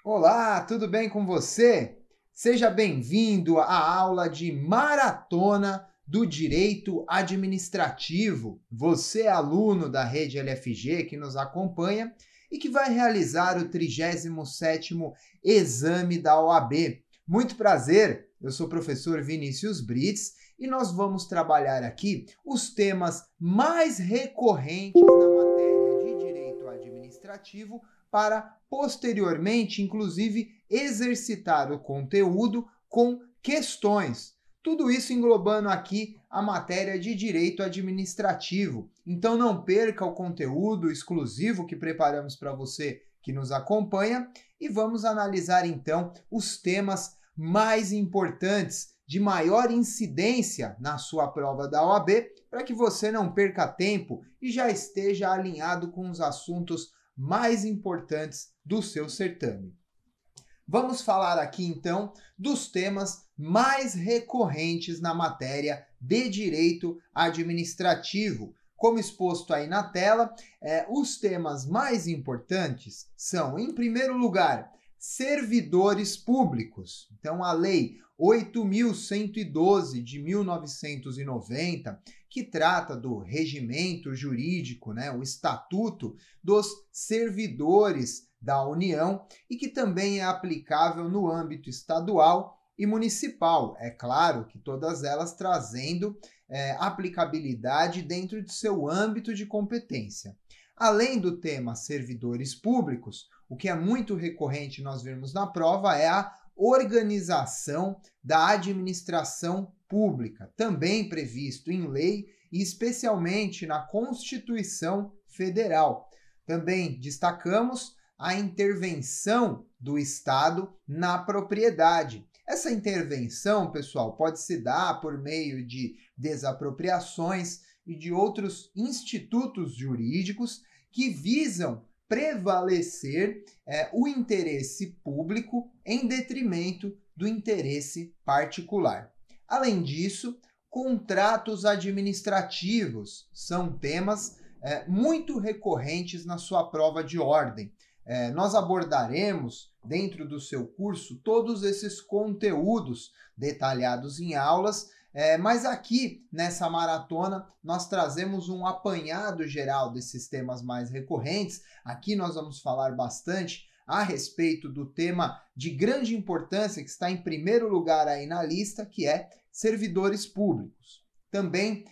Olá, tudo bem com você? Seja bem-vindo à aula de maratona do Direito Administrativo. Você é aluno da rede LFG que nos acompanha e que vai realizar o 37º exame da OAB. Muito prazer, eu sou o professor Vinícius Brits e nós vamos trabalhar aqui os temas mais recorrentes na matéria de Direito Administrativo para posteriormente, inclusive, exercitar o conteúdo com questões. Tudo isso englobando aqui a matéria de direito administrativo. Então não perca o conteúdo exclusivo que preparamos para você que nos acompanha e vamos analisar então os temas mais importantes, de maior incidência na sua prova da OAB, para que você não perca tempo e já esteja alinhado com os assuntos mais importantes do seu certame. Vamos falar aqui então dos temas mais recorrentes na matéria de direito administrativo. Como exposto aí na tela, os temas mais importantes são, em primeiro lugar, servidores públicos. Então, a Lei 8.112 de 1990, que trata do regimento jurídico, o Estatuto dos Servidores da União e que também é aplicável no âmbito estadual e municipal. É claro que todas elas trazendo aplicabilidade dentro de seu âmbito de competência. Além do tema servidores públicos, o que é muito recorrente nós vermos na prova é a organização da administração pública, também previsto em lei e especialmente na Constituição Federal. Também destacamos a intervenção do Estado na propriedade. Essa intervenção, pessoal, pode se dar por meio de desapropriações e de outros institutos jurídicos que visam prevalecer o interesse público em detrimento do interesse particular. Além disso, contratos administrativos são temas muito recorrentes na sua prova de ordem. Nós abordaremos, dentro do seu curso, todos esses conteúdos detalhados em aulas, mas aqui, nessa maratona, nós trazemos um apanhado geral desses temas mais recorrentes. Aqui nós vamos falar bastante a respeito do tema de grande importância, que está em primeiro lugar aí na lista, que é servidores públicos. Também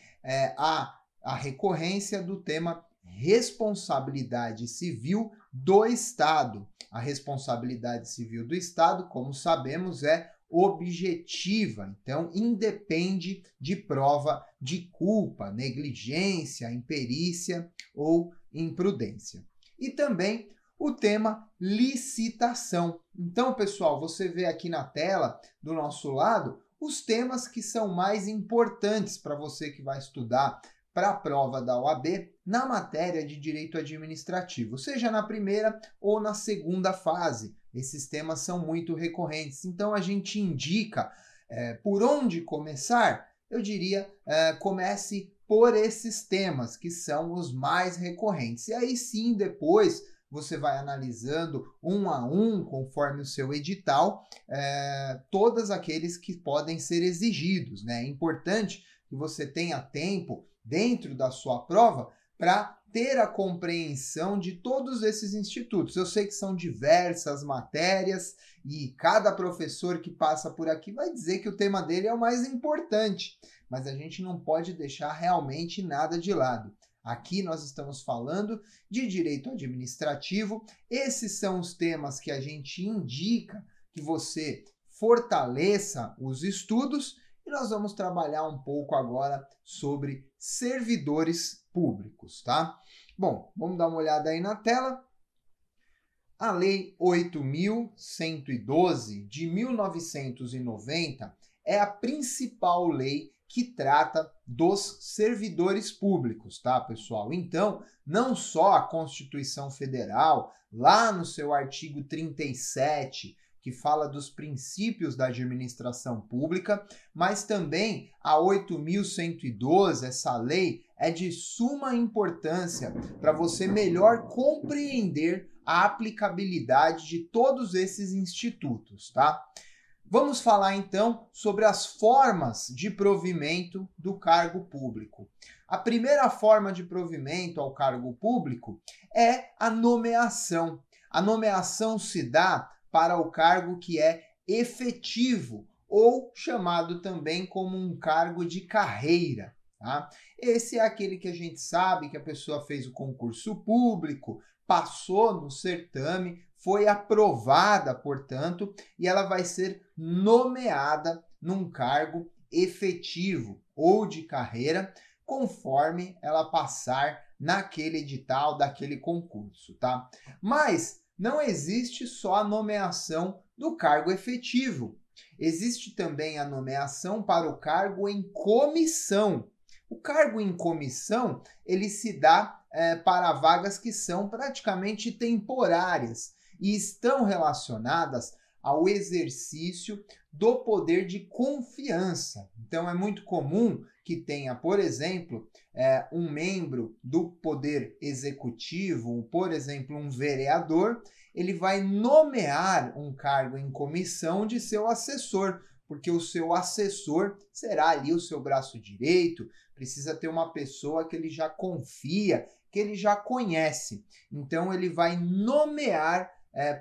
a recorrência do tema responsabilidade civil do Estado. A responsabilidade civil do Estado, como sabemos, é objetiva, então independe de prova de culpa, negligência, imperícia ou imprudência. E também o tema licitação. Então, pessoal, você vê aqui na tela do nosso lado os temas que são mais importantes para você que vai estudar para a prova da OAB na matéria de direito administrativo, seja na primeira ou na segunda fase. Esses temas são muito recorrentes, então a gente indica por onde começar. Eu diria, comece por esses temas, que são os mais recorrentes. E aí sim, depois você vai analisando um a um, conforme o seu edital, todos aqueles que podem ser exigidos. É importante que você tenha tempo dentro da sua prova para ter a compreensão de todos esses institutos. Eu sei que são diversas matérias e cada professor que passa por aqui vai dizer que o tema dele é o mais importante, mas a gente não pode deixar realmente nada de lado. Aqui nós estamos falando de direito administrativo. Esses são os temas que a gente indica que você fortaleça os estudos. E nós vamos trabalhar um pouco agora sobre servidores públicos, tá? Bom, vamos dar uma olhada aí na tela. A Lei 8.112 de 1990 é a principal lei que trata dos servidores públicos, tá, pessoal? Então, não só a Constituição Federal, lá no seu artigo 37, que fala dos princípios da administração pública, mas também a 8.112, essa lei, é de suma importância para você melhor compreender a aplicabilidade de todos esses institutos, tá? Vamos falar então sobre as formas de provimento do cargo público. A primeira forma de provimento ao cargo público é a nomeação. A nomeação se dá para o cargo que é efetivo, ou chamado também como um cargo de carreira. Tá? Esse é aquele que a gente sabe que a pessoa fez o concurso público, passou no certame, foi aprovada, portanto, e ela vai ser nomeada num cargo efetivo ou de carreira, conforme ela passar naquele edital daquele concurso, tá? Mas não existe só a nomeação do cargo efetivo. Existe também a nomeação para o cargo em comissão. O cargo em comissão, ele se dá para vagas que são praticamente temporárias e estão relacionadas ao exercício do poder de confiança. Então, é muito comum que tenha, por exemplo, um membro do poder executivo, por exemplo, um vereador, ele vai nomear um cargo em comissão de seu assessor, porque o seu assessor será ali o seu braço direito, precisa ter uma pessoa que ele já confia, que ele já conhece. Então, ele vai nomear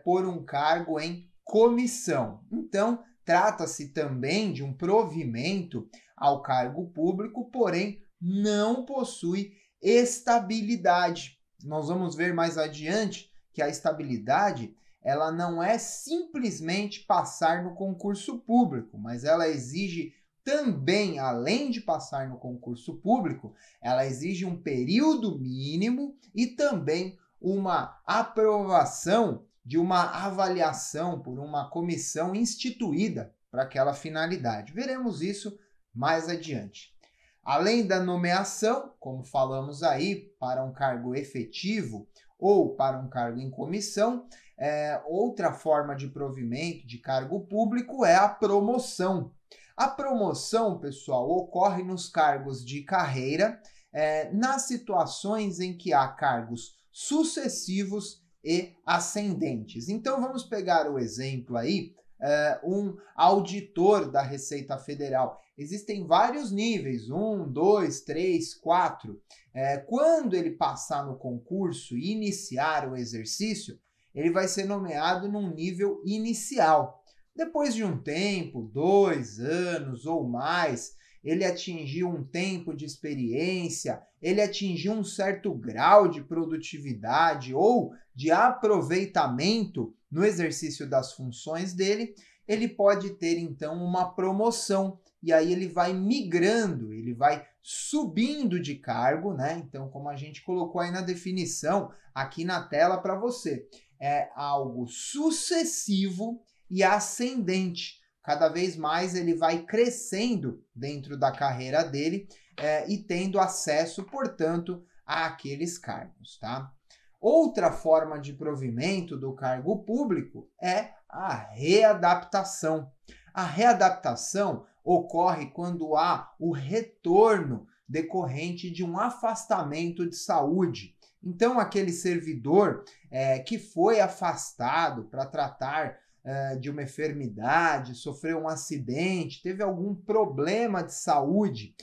por um cargo em comissão. Então, trata-se também de um provimento ao cargo público, porém não possui estabilidade. Nós vamos ver mais adiante que a estabilidade ela não é simplesmente passar no concurso público, mas ela exige também, além de passar no concurso público, ela exige um período mínimo e também uma aprovação de uma avaliação por uma comissão instituída para aquela finalidade. Veremos isso mais adiante. Além da nomeação, como falamos aí, para um cargo efetivo ou para um cargo em comissão, outra forma de provimento de cargo público é a promoção. A promoção, pessoal, ocorre nos cargos de carreira, nas situações em que há cargos sucessivos e ascendentes. Então, vamos pegar o exemplo aí, um auditor da Receita Federal. Existem vários níveis, 1, 2, 3, 4. Quando ele passar no concurso e iniciar o exercício, ele vai ser nomeado num nível inicial. Depois de um tempo, 2 anos ou mais, ele atingiu um tempo de experiência, ele atingiu um certo grau de produtividade ou de aproveitamento no exercício das funções dele, ele pode ter então uma promoção. E aí ele vai migrando, ele vai subindo de cargo, né? Então, como a gente colocou aí na definição, aqui na tela para você, é algo sucessivo e ascendente. Cada vez mais ele vai crescendo dentro da carreira dele e tendo acesso, portanto, àqueles cargos, tá? Outra forma de provimento do cargo público é a readaptação. A readaptação ocorre quando há o retorno decorrente de um afastamento de saúde. Então, aquele servidor que foi afastado para tratar de uma enfermidade, sofreu um acidente, teve algum problema de saúde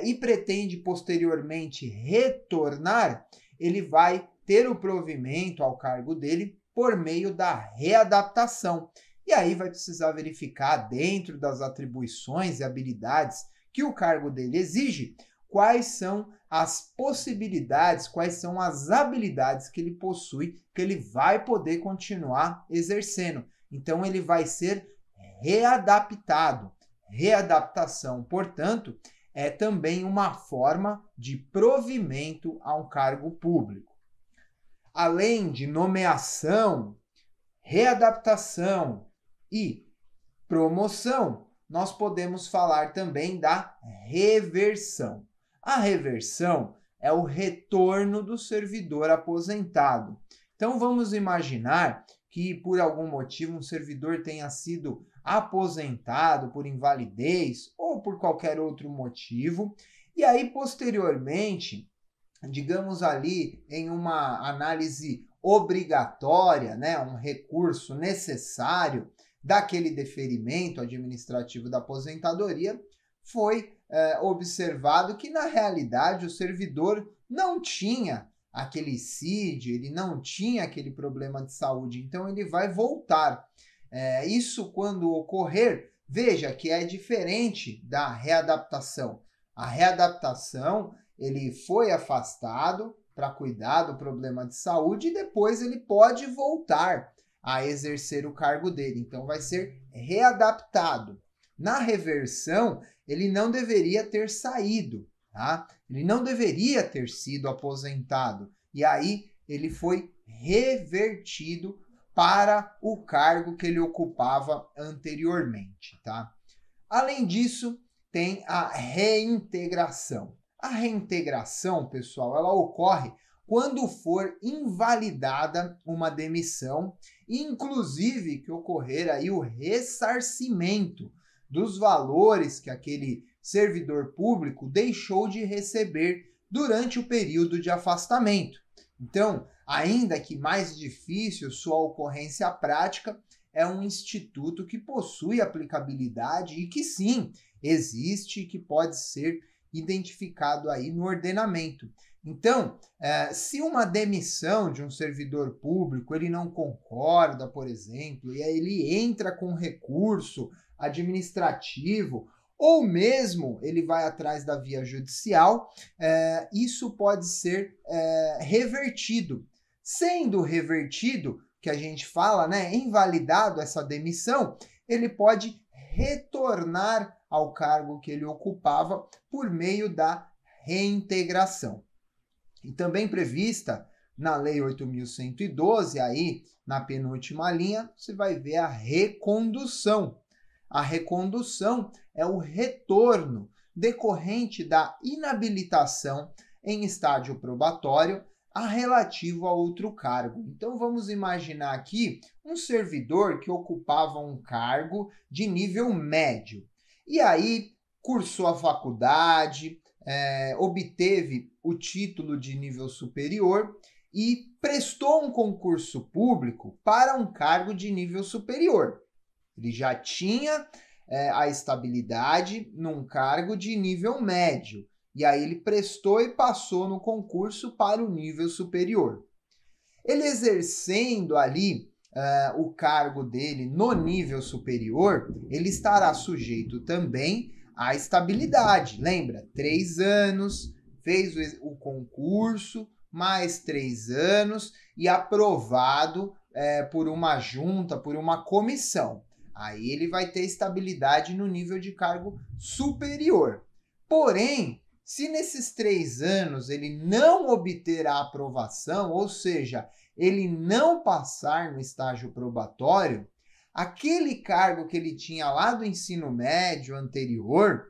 e pretende posteriormente retornar, ele vai ter o provimento ao cargo dele por meio da readaptação. E aí vai precisar verificar, dentro das atribuições e habilidades que o cargo dele exige, quais são as possibilidades, quais são as habilidades que ele possui, que ele vai poder continuar exercendo. Então, ele vai ser readaptado. Readaptação, portanto, é também uma forma de provimento a um cargo público. Além de nomeação, readaptação e promoção, nós podemos falar também da reversão. A reversão é o retorno do servidor aposentado. Então, vamos imaginar que por algum motivo um servidor tenha sido aposentado por invalidez ou por qualquer outro motivo, e aí posteriormente, digamos ali em uma análise obrigatória, né, um recurso necessário daquele deferimento administrativo da aposentadoria, foi observado que na realidade o servidor não tinha aquele CID, ele não tinha aquele problema de saúde, então ele vai voltar. Isso quando ocorrer, veja que é diferente da readaptação. A readaptação, ele foi afastado para cuidar do problema de saúde e depois ele pode voltar a exercer o cargo dele, então vai ser readaptado. Na reversão, ele não deveria ter saído, tá? Ele não deveria ter sido aposentado. E aí ele foi revertido para o cargo que ele ocupava anteriormente, tá? Além disso, tem a reintegração. A reintegração, pessoal, ela ocorre quando for invalidada uma demissão, inclusive que ocorrer aí o ressarcimento dos valores que aquele servidor público deixou de receber durante o período de afastamento. Então, ainda que mais difícil sua ocorrência prática, é um instituto que possui aplicabilidade e que sim, existe e que pode ser identificado aí no ordenamento. Então, se uma demissão de um servidor público, ele não concorda, por exemplo, e aí ele entra com recurso administrativo, ou mesmo ele vai atrás da via judicial, isso pode ser revertido. Sendo revertido, que a gente fala, né, invalidado essa demissão, ele pode retornar ao cargo que ele ocupava por meio da reintegração. E também prevista na Lei 8.112, aí na penúltima linha, você vai ver a recondução. A recondução é o retorno decorrente da inabilitação em estágio probatório a relativo a outro cargo. Então vamos imaginar aqui um servidor que ocupava um cargo de nível médio. E aí cursou a faculdade, obteve o título de nível superior e prestou um concurso público para um cargo de nível superior. Ele já tinha a estabilidade num cargo de nível médio. E aí ele prestou e passou no concurso para o nível superior. Ele exercendo ali o cargo dele no nível superior, ele estará sujeito também à estabilidade. Lembra? 3 anos, fez o concurso, mais 3 anos e aprovado por uma junta, por uma comissão. Aí ele vai ter estabilidade no nível de cargo superior. Porém, se nesses 3 anos ele não obter a aprovação, ou seja, ele não passar no estágio probatório, aquele cargo que ele tinha lá do ensino médio anterior,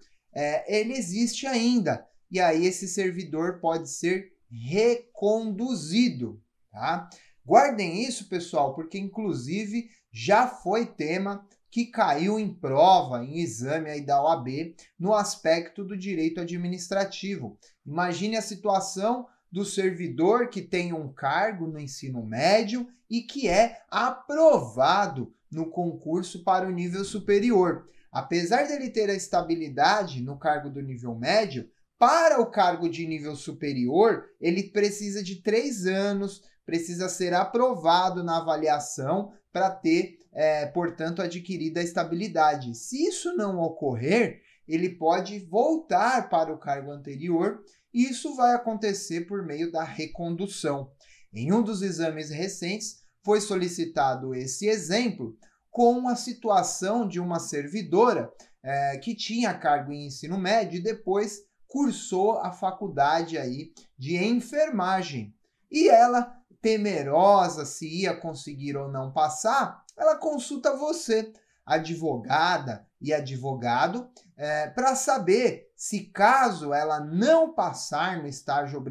ele existe ainda. E aí esse servidor pode ser reconduzido, tá? Guardem isso, pessoal, porque inclusive já foi tema que caiu em prova, em exame aí da OAB, no aspecto do direito administrativo. Imagine a situação do servidor que tem um cargo no ensino médio e que é aprovado no concurso para o nível superior. Apesar dele ter a estabilidade no cargo do nível médio, para o cargo de nível superior, ele precisa de 3 anos, precisa ser aprovado na avaliação para ter portanto, adquirida a estabilidade. Se isso não ocorrer, ele pode voltar para o cargo anterior e isso vai acontecer por meio da recondução. Em um dos exames recentes, foi solicitado esse exemplo com a situação de uma servidora que tinha cargo em ensino médio e depois cursou a faculdade aí de enfermagem. E ela, temerosa se ia conseguir ou não passar, ela consulta você, advogada e advogado, para saber se caso ela não passar no estágio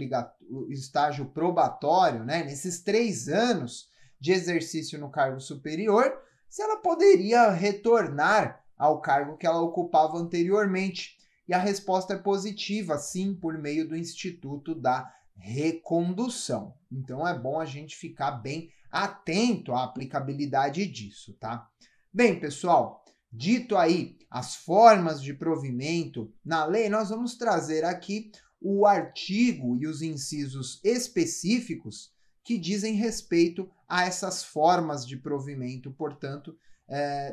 probatório, né, nesses 3 anos, de exercício no cargo superior, se ela poderia retornar ao cargo que ela ocupava anteriormente. E a resposta é positiva, sim, por meio do Instituto da Recondução. Então é bom a gente ficar bem atento à aplicabilidade disso, tá? Bem, pessoal, dito aí as formas de provimento na lei, nós vamos trazer aqui o artigo e os incisos específicos que dizem respeito a essas formas de provimento, portanto,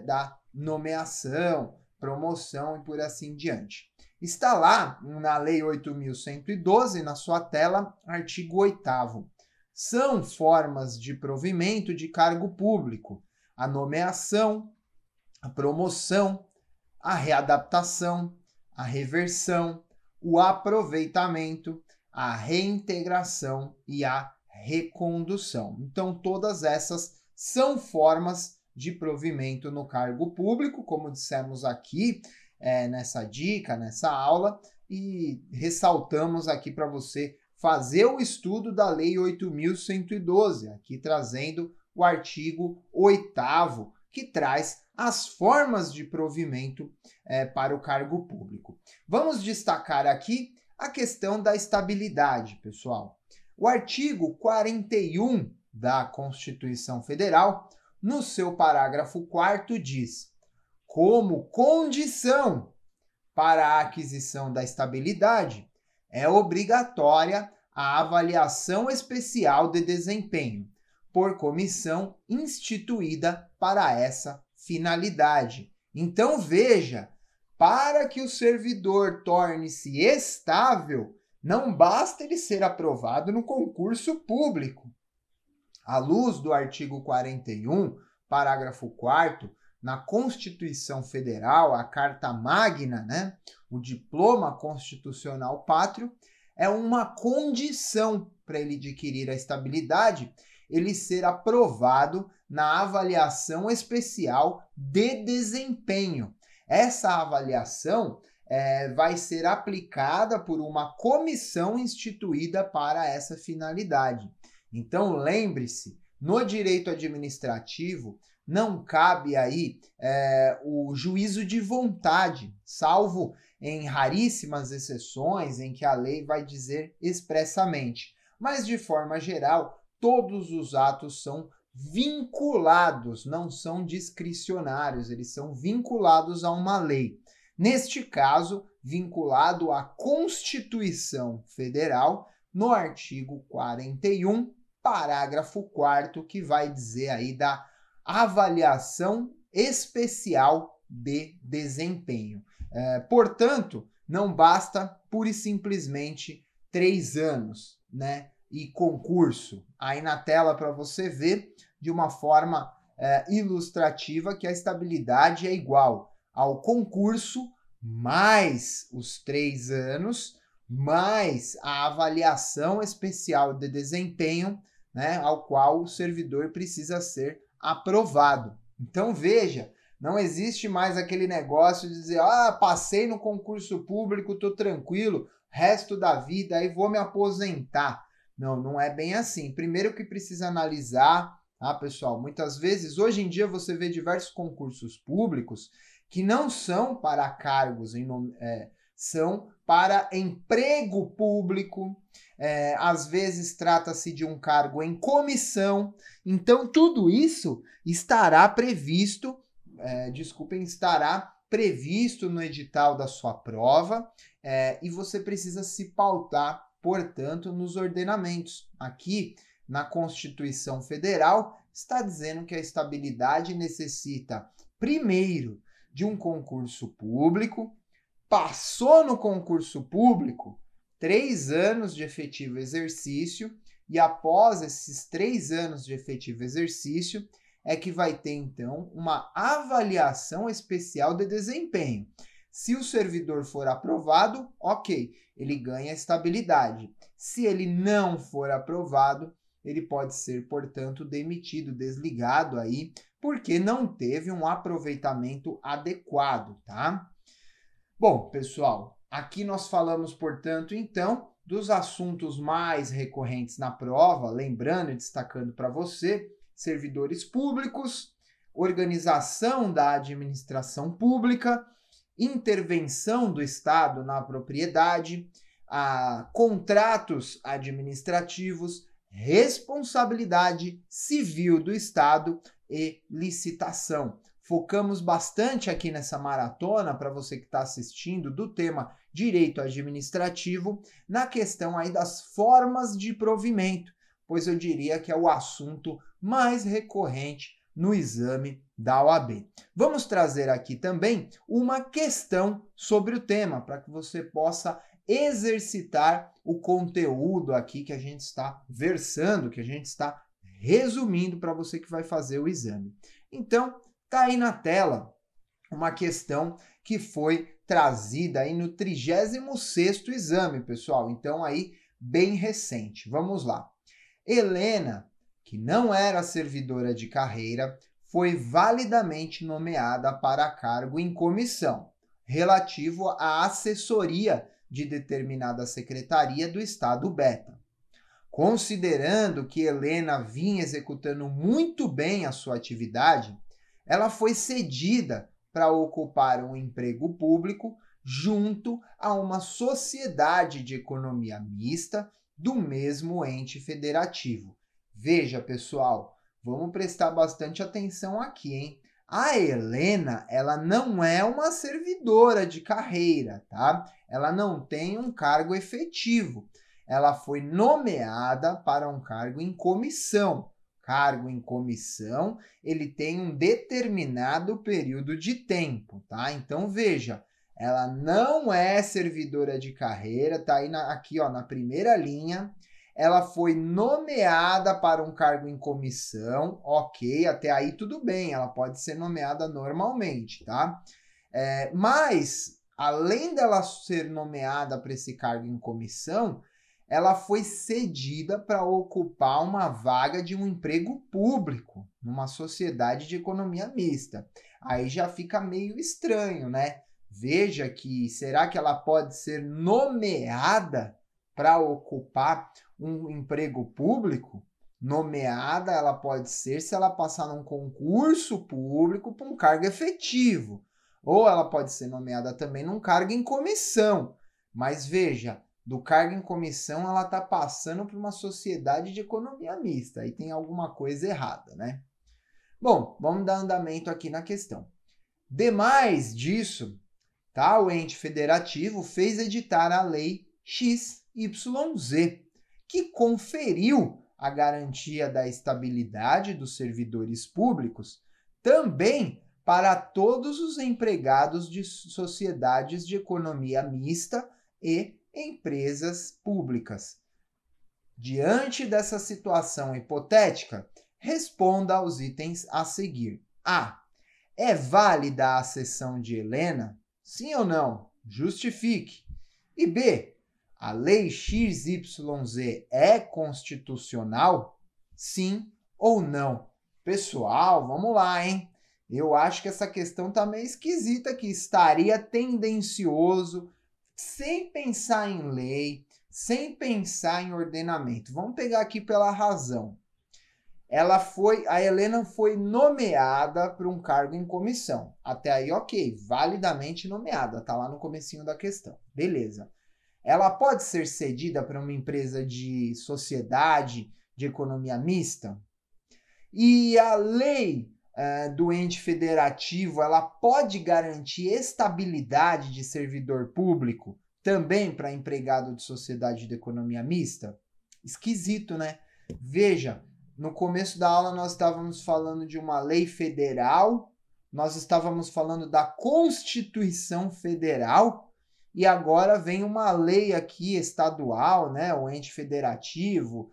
da nomeação, promoção e por assim diante. Está lá na Lei 8.112, na sua tela, artigo 8º. São formas de provimento de cargo público: a nomeação, a promoção, a readaptação, a reversão, o aproveitamento, a reintegração e a recondução. Então, todas essas são formas de provimento no cargo público, como dissemos aqui nessa dica, nessa aula, e ressaltamos aqui para você fazer o estudo da Lei 8.112, aqui trazendo o artigo 8º, que traz as formas de provimento para o cargo público. Vamos destacar aqui a questão da estabilidade, pessoal. O artigo 41 da Constituição Federal, no seu parágrafo 4º, diz: como condição para a aquisição da estabilidade, é obrigatória a avaliação especial de desempenho por comissão instituída para essa finalidade. Então, veja, para que o servidor torne-se estável, não basta ele ser aprovado no concurso público. À luz do artigo 41, parágrafo 4º, na Constituição Federal, a Carta Magna, né, o diploma constitucional pátrio, é uma condição para ele adquirir a estabilidade, ele ser aprovado na avaliação especial de desempenho. Essa avaliação vai ser aplicada por uma comissão instituída para essa finalidade. Então, lembre-se, no direito administrativo, não cabe aí o juízo de vontade, salvo em raríssimas exceções em que a lei vai dizer expressamente. Mas, de forma geral, todos os atos são vinculados, não são discricionários, eles são vinculados a uma lei. Neste caso, vinculado à Constituição Federal, no artigo 41, parágrafo 4º, que vai dizer aí da avaliação especial de desempenho. Portanto, não basta pura e simplesmente 3 anos, né? E concurso. Aí na tela para você ver de uma forma ilustrativa que a estabilidade é igual ao concurso mais os 3 anos, mais a avaliação especial de desempenho, né, ao qual o servidor precisa ser aprovado. Então veja, não existe mais aquele negócio de dizer, passei no concurso público, estou tranquilo, resto da vida, aí vou me aposentar. Não, não é bem assim. Primeiro que precisa analisar, tá, pessoal? Muitas vezes, hoje em dia, você vê diversos concursos públicos que não são para cargos, são para emprego público. Às vezes trata-se de um cargo em comissão. Então, tudo isso estará previsto, estará previsto no edital da sua prova, e você precisa se pautar, portanto, nos ordenamentos. Aqui, na Constituição Federal, está dizendo que a estabilidade necessita, primeiro, de um concurso público, passou no concurso público, 3 anos de efetivo exercício, e após esses 3 anos de efetivo exercício, é que vai ter, então, uma avaliação especial de desempenho. Se o servidor for aprovado, ok, ele ganha estabilidade. Se ele não for aprovado, ele pode ser, portanto, demitido, desligado aí, porque não teve um aproveitamento adequado, tá? Bom, pessoal, aqui nós falamos, portanto, então, dos assuntos mais recorrentes na prova, lembrando e destacando para você servidores públicos, organização da administração pública, intervenção do Estado na propriedade, contratos administrativos, responsabilidade civil do Estado e licitação. Focamos bastante aqui nessa maratona, para você que está assistindo, do tema direito administrativo, na questão aí das formas de provimento, pois eu diria que é o assunto mais recorrente no exame da OAB. Vamos trazer aqui também uma questão sobre o tema, para que você possa exercitar o conteúdo aqui que a gente está versando, que a gente está resumindo para você que vai fazer o exame. Então, tá aí na tela uma questão que foi trazida aí no 36º exame, pessoal. Então, aí, bem recente. Vamos lá. Helena, que não era servidora de carreira, foi validamente nomeada para cargo em comissão, relativo à assessoria de determinada secretaria do Estado Beta. Considerando que Helena vinha executando muito bem a sua atividade, ela foi cedida para ocupar um emprego público junto a uma sociedade de economia mista do mesmo ente federativo. Veja, pessoal, vamos prestar bastante atenção aqui, hein? A Helena, ela não é uma servidora de carreira, tá? Ela não tem um cargo efetivo. Ela foi nomeada para um cargo em comissão. Cargo em comissão, ele tem um determinado período de tempo, tá? Então, veja, ela não é servidora de carreira, tá aí aqui, ó, na primeira linha. Ela foi nomeada para um cargo em comissão, ok, até aí tudo bem, ela pode ser nomeada normalmente, tá? Mas, além dela ser nomeada para esse cargo em comissão, ela foi cedida para ocupar uma vaga de um emprego público numa sociedade de economia mista. Aí já fica meio estranho, né? Veja que, será que ela pode ser nomeada para ocupar um emprego público? Nomeada ela pode ser se ela passar num concurso público para um cargo efetivo. Ou ela pode ser nomeada também num cargo em comissão. Mas veja, do cargo em comissão ela está passando para uma sociedade de economia mista. Aí tem alguma coisa errada, né? Bom, vamos dar andamento aqui na questão. Demais disso, tá? O ente federativo fez editar a Lei XYZ, que conferiu a garantia da estabilidade dos servidores públicos também para todos os empregados de sociedades de economia mista e empresas públicas. Diante dessa situação hipotética, responda aos itens a seguir. A. É válida a cessão de Helena? Sim ou não? Justifique. E B. A Lei XYZ é constitucional? Sim ou não? Pessoal, vamos lá, hein? Eu acho que essa questão tá meio esquisita aqui. Estaria tendencioso, sem pensar em lei, sem pensar em ordenamento. Vamos pegar aqui pela razão. A Helena foi nomeada para um cargo em comissão. Até aí, ok, validamente nomeada, tá lá no comecinho da questão. Beleza. Ela pode ser cedida para uma empresa de sociedade de economia mista? E a lei do ente federativo, ela pode garantir estabilidade de servidor público também para empregado de sociedade de economia mista? Esquisito, né? Veja, no começo da aula nós estávamos falando de uma lei federal, nós estávamos falando da Constituição Federal, e agora vem uma lei aqui estadual, né, o ente federativo,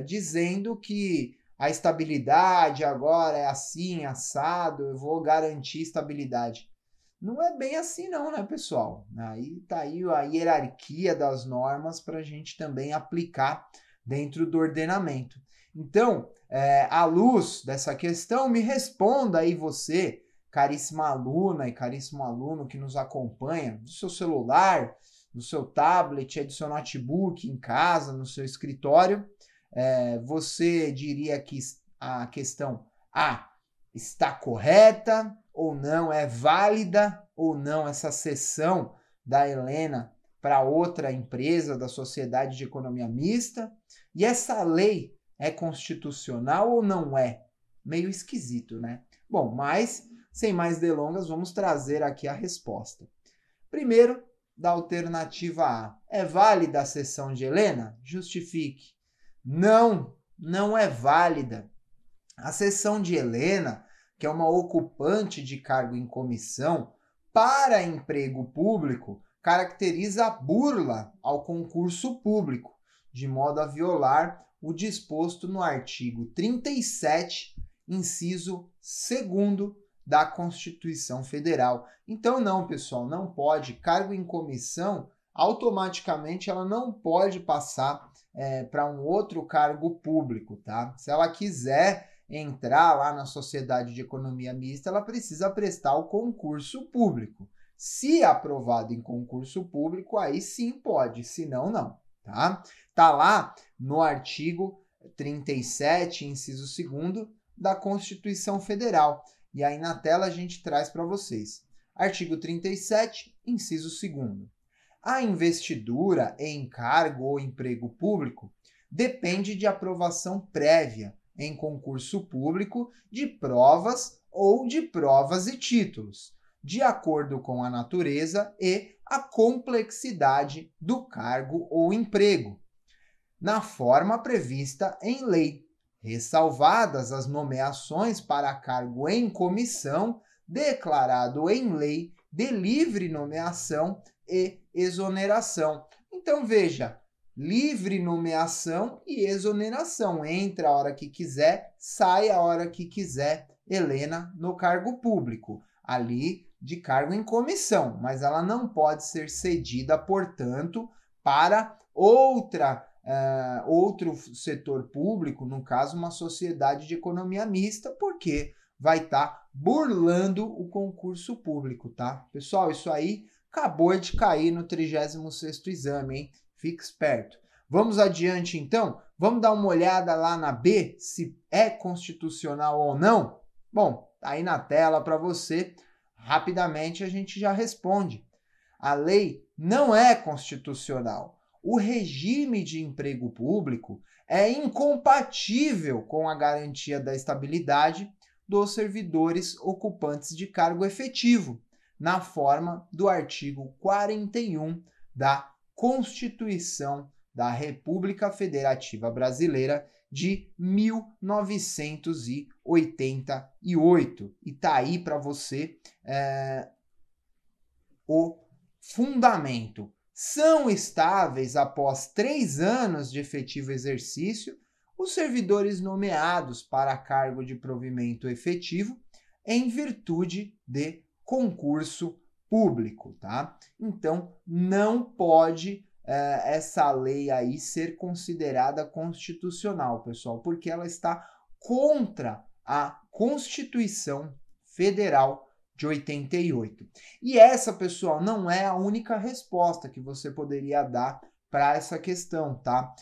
dizendo que a estabilidade agora é assim, assado, eu vou garantir estabilidade. Não é bem assim não, né, pessoal? Aí tá aí a hierarquia das normas para a gente também aplicar dentro do ordenamento. Então, à luz dessa questão, me responda aí você, caríssima aluna e caríssimo aluno que nos acompanha, do seu celular, do seu tablet, do seu notebook, em casa, no seu escritório. Você diria que a questão A está correta ou não, é válida ou não essa cessão da Helena para outra empresa da Sociedade de Economia Mista, e essa lei é constitucional ou não é? Meio esquisito, né? Bom, mas, sem mais delongas, vamos trazer aqui a resposta. Primeiro, da alternativa A. É válida a cessão de Helena? Justifique. Não, não é válida. A cessão de Helena, que é uma ocupante de cargo em comissão para emprego público, caracteriza a burla ao concurso público, de modo a violar o disposto no artigo 37, inciso 2º da Constituição Federal. Então não, pessoal, não pode. Cargo em comissão, automaticamente ela não pode passar para um outro cargo público, tá? Se ela quiser entrar lá na Sociedade de Economia Mista, ela precisa prestar o concurso público. Se aprovado em concurso público, aí sim pode, senão não, tá? Tá lá no artigo 37, inciso 2º da Constituição Federal. E aí na tela a gente traz para vocês. Artigo 37, inciso 2º. A investidura em cargo ou emprego público depende de aprovação prévia em concurso público de provas ou de provas e títulos, de acordo com a natureza e a complexidade do cargo ou emprego, na forma prevista em lei, ressalvadas as nomeações para cargo em comissão, declarado em lei de livre nomeação e exoneração. Então, veja, livre nomeação e exoneração. Entra a hora que quiser, sai a hora que quiser, Helena, no cargo público, ali de cargo em comissão, mas ela não pode ser cedida, portanto, para outro setor público, no caso, uma sociedade de economia mista, porque vai estar burlando o concurso público, tá? Pessoal, isso aí acabou de cair no 36º exame, hein? Fique esperto. Vamos adiante, então? Vamos dar uma olhada lá na B, se é constitucional ou não? Bom, tá aí na tela para você. Rapidamente a gente já responde. A lei não é constitucional. O regime de emprego público é incompatível com a garantia da estabilidade dos servidores ocupantes de cargo efetivo, na forma do artigo 41 da Constituição da República Federativa Brasileira de 1988. E tá aí para você o fundamento. São estáveis após 3 anos de efetivo exercício os servidores nomeados para cargo de provimento efetivo em virtude de concurso público, tá? Então, não pode essa lei aí ser considerada constitucional, pessoal, porque ela está contra a Constituição Federal de 88. E essa, pessoal, não é a única resposta que você poderia dar para essa questão, tá?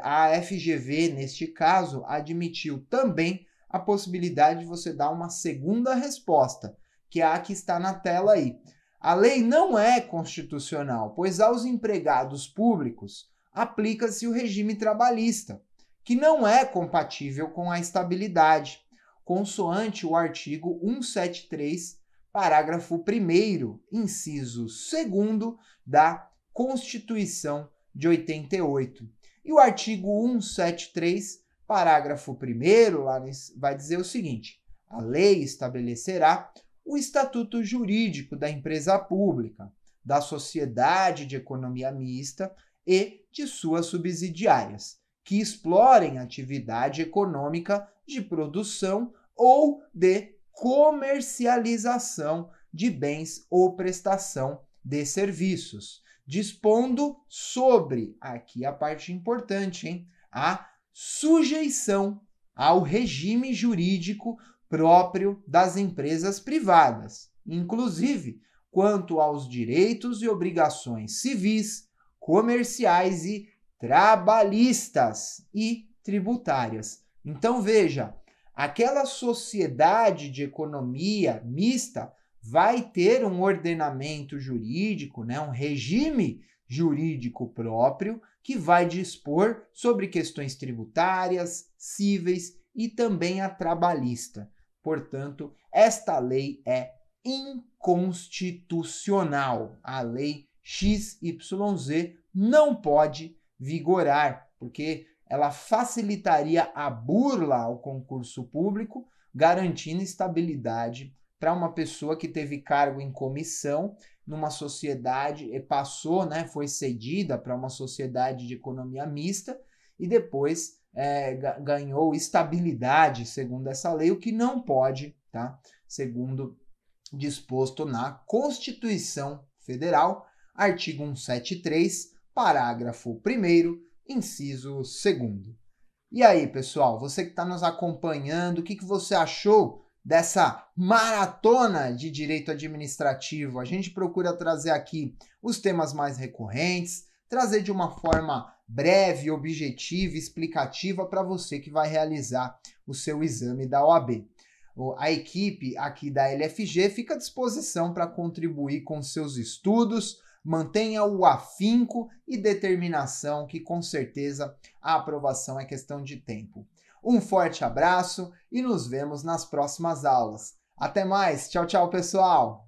A FGV, neste caso, admitiu também a possibilidade de você dar uma segunda resposta, que é a que está na tela aí. A lei não é constitucional, pois aos empregados públicos aplica-se o regime trabalhista, que não é compatível com a estabilidade, consoante o artigo 173, parágrafo 1º, inciso 2º da Constituição de 88. E o artigo 173, parágrafo 1º, lá vai dizer o seguinte: a lei estabelecerá o estatuto jurídico da empresa pública, da sociedade de economia mista e de suas subsidiárias, que explorem atividade econômica de produção ou de comercialização de bens ou prestação de serviços, dispondo sobre, aqui a parte importante, hein, a sujeição ao regime jurídico próprio das empresas privadas, inclusive quanto aos direitos e obrigações civis, comerciais e trabalhistas e tributárias. Então veja, aquela sociedade de economia mista vai ter um ordenamento jurídico, né, um regime jurídico próprio que vai dispor sobre questões tributárias, cíveis e também a trabalhista. Portanto, esta lei é inconstitucional. A lei XYZ não pode vigorar, porque ela facilitaria a burla ao concurso público, garantindo estabilidade para uma pessoa que teve cargo em comissão numa sociedade e passou, né, foi cedida para uma sociedade de economia mista e depois ganhou estabilidade, segundo essa lei, o que não pode, tá? Segundo disposto na Constituição Federal, artigo 173, parágrafo 1º, inciso 2º. E aí, pessoal, você que está nos acompanhando, o que você achou dessa maratona de direito administrativo? A gente procura trazer aqui os temas mais recorrentes, trazer de uma forma breve, objetiva e explicativa para você que vai realizar o seu exame da OAB. A equipe aqui da LFG fica à disposição para contribuir com seus estudos. Mantenha o afinco e determinação, que com certeza a aprovação é questão de tempo. Um forte abraço e nos vemos nas próximas aulas. Até mais, tchau, tchau, pessoal!